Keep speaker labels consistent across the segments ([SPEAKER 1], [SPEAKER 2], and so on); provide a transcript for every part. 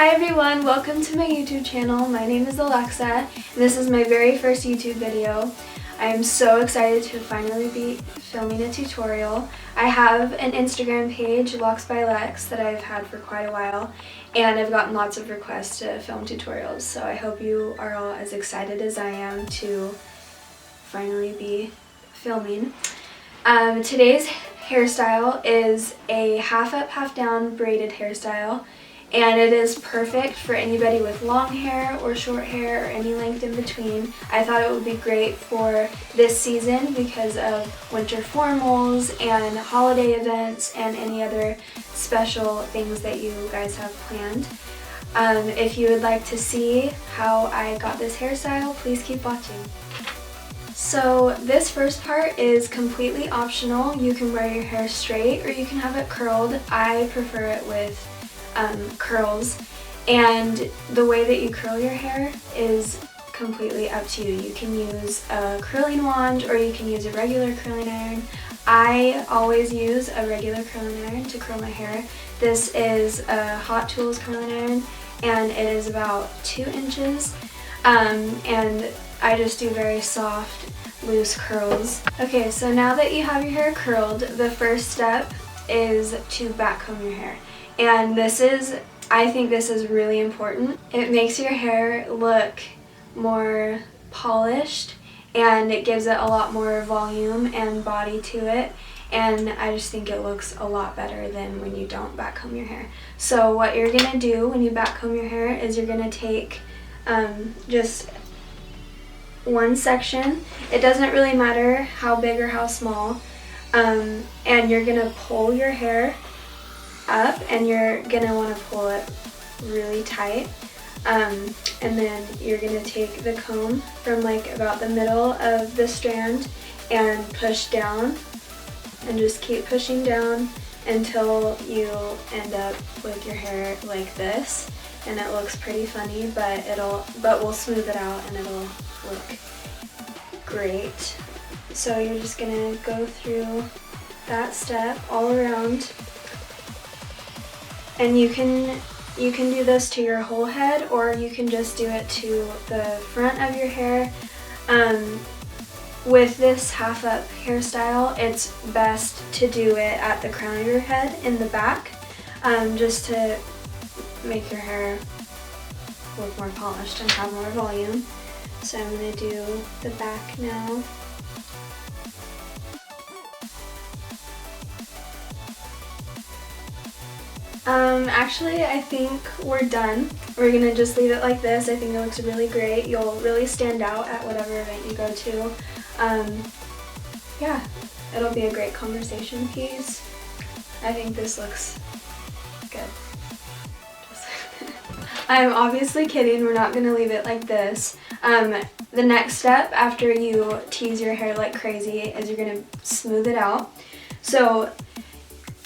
[SPEAKER 1] Hi everyone, welcome to my YouTube channel. My name is Alexa, and this is my very first YouTube video. I am so excited to finally be filming a tutorial. I have an Instagram page, Love Lex, that I've had for quite a while, and I've gotten lots of requests to film tutorials, so I hope you are all as excited as I am to finally be filming. Today's hairstyle is a half up, half down braided hairstyle. And it is perfect for anybody with long hair or short hair or any length in between. I thought it would be great for this season because of winter formals and holiday events and any other special things that you guys have planned. If you would like to see how I got this hairstyle, please keep watching. So this first part is completely optional. You can wear your hair straight or you can have it curled. I prefer it with curls, and the way that you curl your hair is completely up to you. You can use a curling wand or you can use a regular curling iron. I always use a regular curling iron to curl my hair. This is a Hot Tools curling iron and it is about 2 inches and I just do very soft, loose curls. Okay, so now that you have your hair curled, the first step is to back comb your hair. And I think this is really important. It makes your hair look more polished and it gives it a lot more volume and body to it, and I just think it looks a lot better than when you don't back comb your hair. So what you're gonna do when you back comb your hair is you're gonna take just one section. It doesn't really matter how big or how small, and you're gonna pull your hair up, and you're gonna want to pull it really tight, and then you're gonna take the comb from like about the middle of the strand and push down and just keep pushing down until you end up with your hair like this, and it looks pretty funny, but we'll smooth it out and it'll look great. So you're just gonna go through that step all around. And you can do this to your whole head, or you can just do it to the front of your hair. With this half up hairstyle, it's best to do it at the crown of your head in the back, just to make your hair look more polished and have more volume. So I'm going to do the back now. Actually, I think we're done. We're gonna just leave it like this. I think it looks really great. You'll really stand out at whatever event you go to. Yeah, it'll be a great conversation piece. I think this looks good. I'm obviously kidding. We're not gonna leave it like this. The next step after you tease your hair like crazy is you're gonna smooth it out. So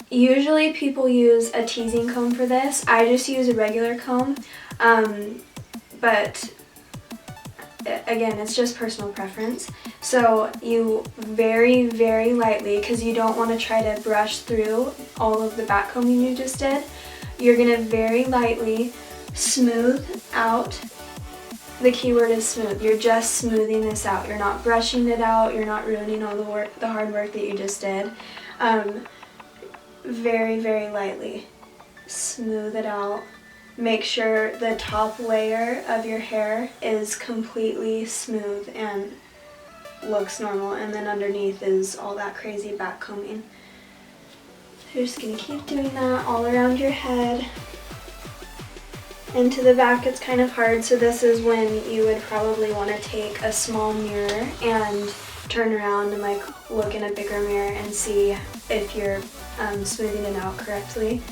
[SPEAKER 1] usually people use a teasing comb for this. I just use a regular comb, but again, it's just personal preference. So you very, very lightly, because you don't want to try to brush through all of the back combing you just did, you're going to very lightly smooth out. The key word is smooth. You're just smoothing this out. You're not brushing it out. You're not ruining all the hard work that you just did. Very, very lightly smooth it out. Make sure the top layer of your hair is completely smooth and looks normal, and then underneath is all that crazy back combing. So you're just going to keep doing that all around your head. And to the back it's kind of hard, so this is when you would probably want to take a small mirror and turn around and like look in a bigger mirror and see if you're smoothing it out correctly.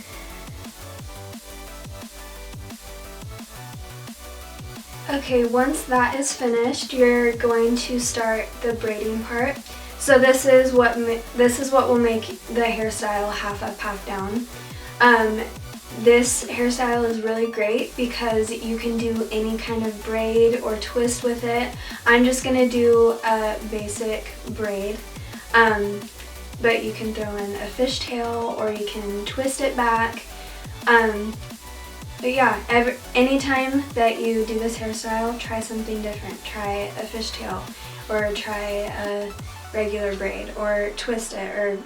[SPEAKER 1] Okay, once that is finished, you're going to start the braiding part. So this is what will make the hairstyle half up, half down. This hairstyle is really great because you can do any kind of braid or twist with it. I'm just gonna do a basic braid. But you can throw in a fishtail or you can twist it back. But yeah, anytime that you do this hairstyle, try something different. Try a fishtail, or try a regular braid, or twist it, or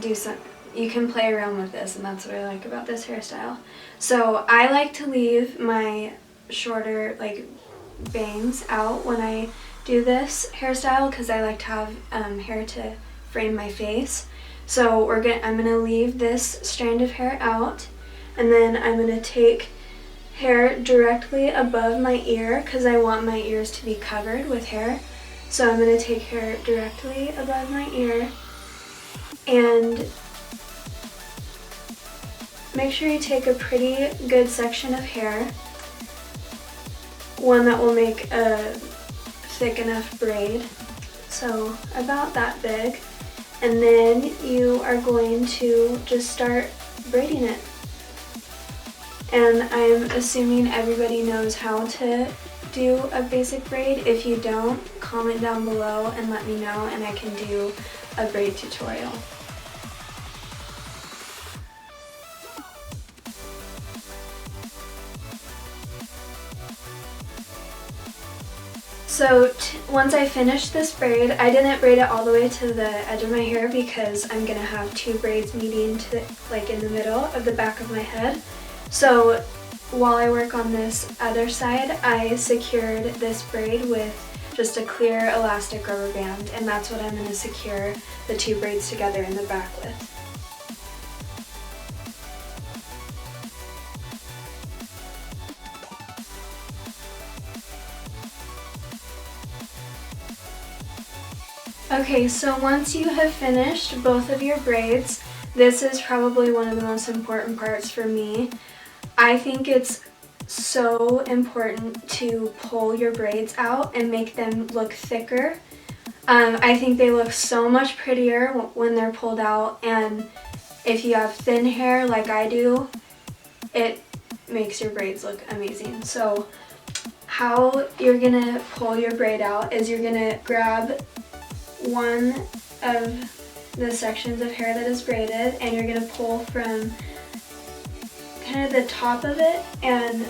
[SPEAKER 1] do some. You can play around with this, and that's what I like about this hairstyle. So I like to leave my shorter like bangs out when I do this hairstyle because I like to have hair to frame my face. So I'm gonna leave this strand of hair out, and then I'm gonna take hair directly above my ear because I want my ears to be covered with hair. So I'm gonna take hair directly above my ear, and make sure you take a pretty good section of hair, one that will make a thick enough braid, so about that big, and then you are going to just start braiding it. And I'm assuming everybody knows how to do a basic braid. If you don't, comment down below and let me know, and I can do a braid tutorial. So once I finish this braid, I didn't braid it all the way to the edge of my hair because I'm gonna have two braids meeting to like in the middle of the back of my head. So while I work on this other side, I secured this braid with just a clear elastic rubber band, and that's what I'm gonna secure the two braids together in the back with. Okay, so once you have finished both of your braids, this is probably one of the most important parts for me. I think it's so important to pull your braids out and make them look thicker. I think they look so much prettier when they're pulled out, and if you have thin hair like I do, it makes your braids look amazing. So how you're gonna pull your braid out is you're gonna grab one of the sections of hair that is braided, and you're gonna pull from kind of the top of it and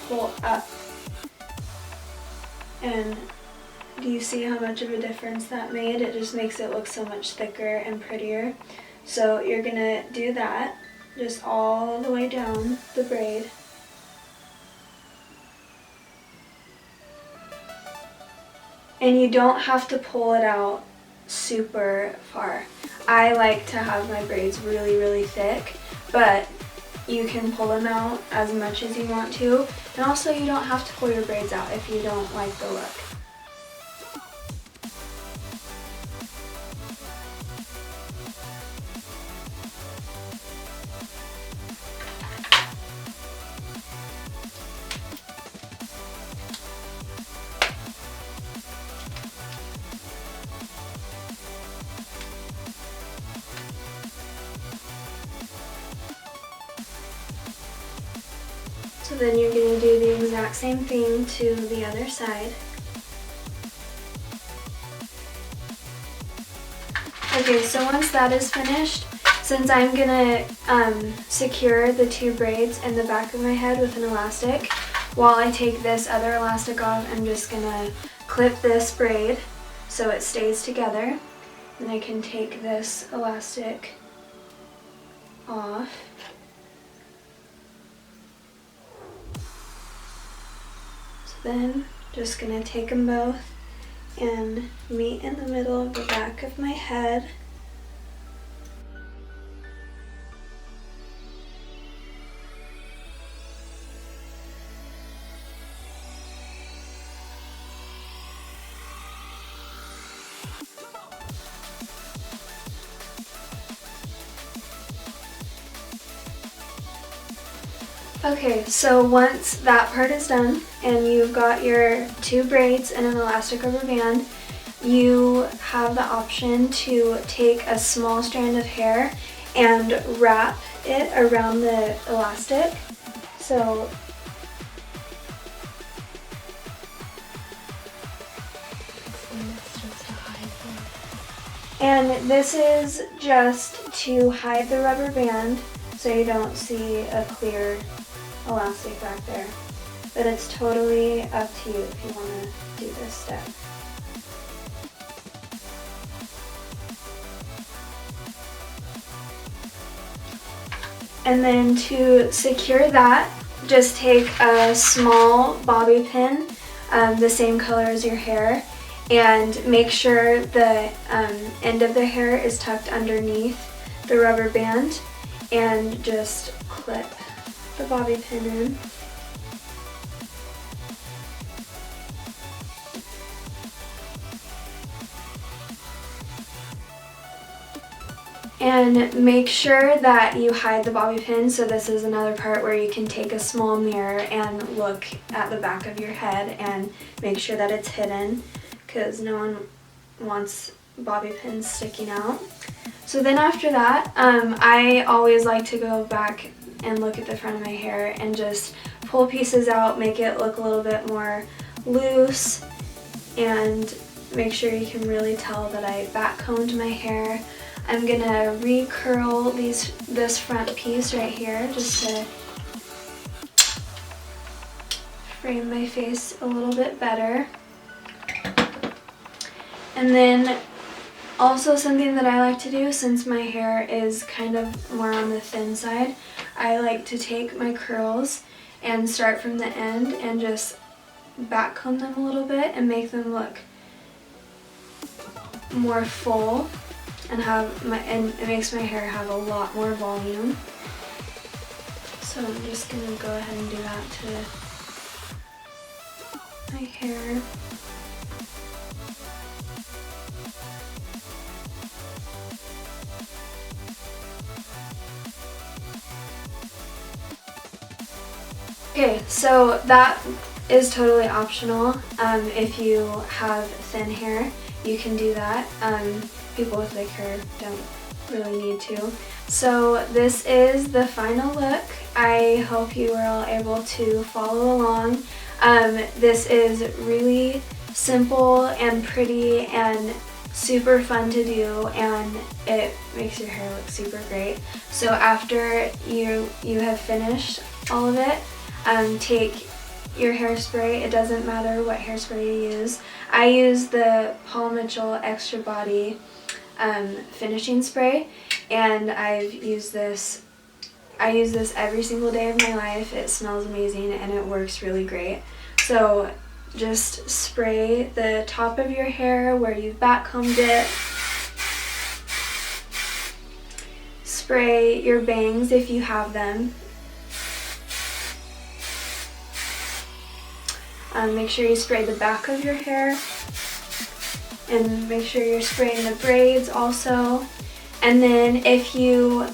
[SPEAKER 1] pull up. And do you see how much of a difference that made? It just makes it look so much thicker and prettier. So you're gonna do that just all the way down the braid. And you don't have to pull it out super far. I like to have my braids really, really thick, but you can pull them out as much as you want to. And also you don't have to pull your braids out if you don't like the look. So then you're going to do the exact same thing to the other side. Okay, so once that is finished, since I'm going to secure the two braids in the back of my head with an elastic, while I take this other elastic off, I'm just going to clip this braid so it stays together. And I can take this elastic off. Then just gonna take them both and meet in the middle of the back of my head. Okay, so once that part is done and you've got your two braids and an elastic rubber band, you have the option to take a small strand of hair and wrap it around the elastic. So and this is just to hide the rubber band so you don't see a clear elastic back there. But it's totally up to you if you want to do this step. And then to secure that, just take a small bobby pin, the same color as your hair, and make sure the end of the hair is tucked underneath the rubber band, and just clip the bobby pin in. And make sure that you hide the bobby pin, so this is another part where you can take a small mirror and look at the back of your head and make sure that it's hidden, because no one wants bobby pins sticking out. So then after that, I always like to go back and look at the front of my hair and just pull pieces out, make it look a little bit more loose, and make sure you can really tell that I back combed my hair. I'm gonna recurl this front piece right here just to frame my face a little bit better. And then also something that I like to do, since my hair is kind of more on the thin side, I like to take my curls and start from the end and just back comb them a little bit and make them look more full, and it makes my hair have a lot more volume. So I'm just gonna go ahead and do that to my hair. Okay, so that is totally optional. If you have thin hair, you can do that. People with thick hair don't really need to. So this is the final look. I hope you are all able to follow along. This is really simple and pretty and super fun to do, and it makes your hair look super great. So after you have finished all of it, take your hairspray. It doesn't matter what hairspray you use. I use the Paul Mitchell Extra Body finishing spray, and I use this every single day of my life. It smells amazing and it works really great. So just spray the top of your hair where you've back combed it. Spray your bangs if you have them. Make sure you spray the back of your hair, and make sure you're spraying the braids also. And then if you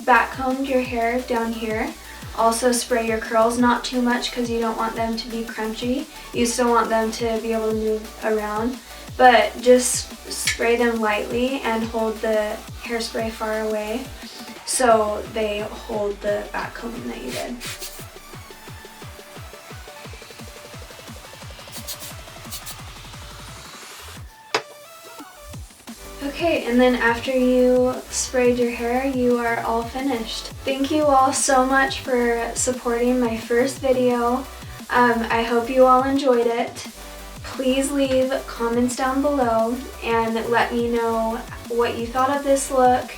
[SPEAKER 1] back combed your hair down here, also spray your curls, not too much because you don't want them to be crunchy. You still want them to be able to move around, but just spray them lightly and hold the hairspray far away so they hold the back combing that you did. Okay, and then after you sprayed your hair, you are all finished. Thank you all so much for supporting my first video. I hope you all enjoyed it. Please leave comments down below and let me know what you thought of this look,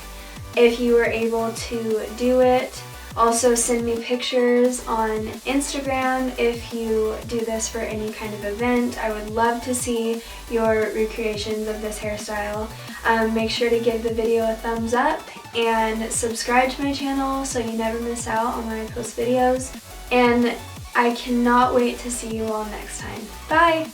[SPEAKER 1] if you were able to do it. Also send me pictures on Instagram if you do this for any kind of event. I would love to see your recreations of this hairstyle. Make sure to give the video a thumbs up and subscribe to my channel so you never miss out on when I post videos. And I cannot wait to see you all next time. Bye!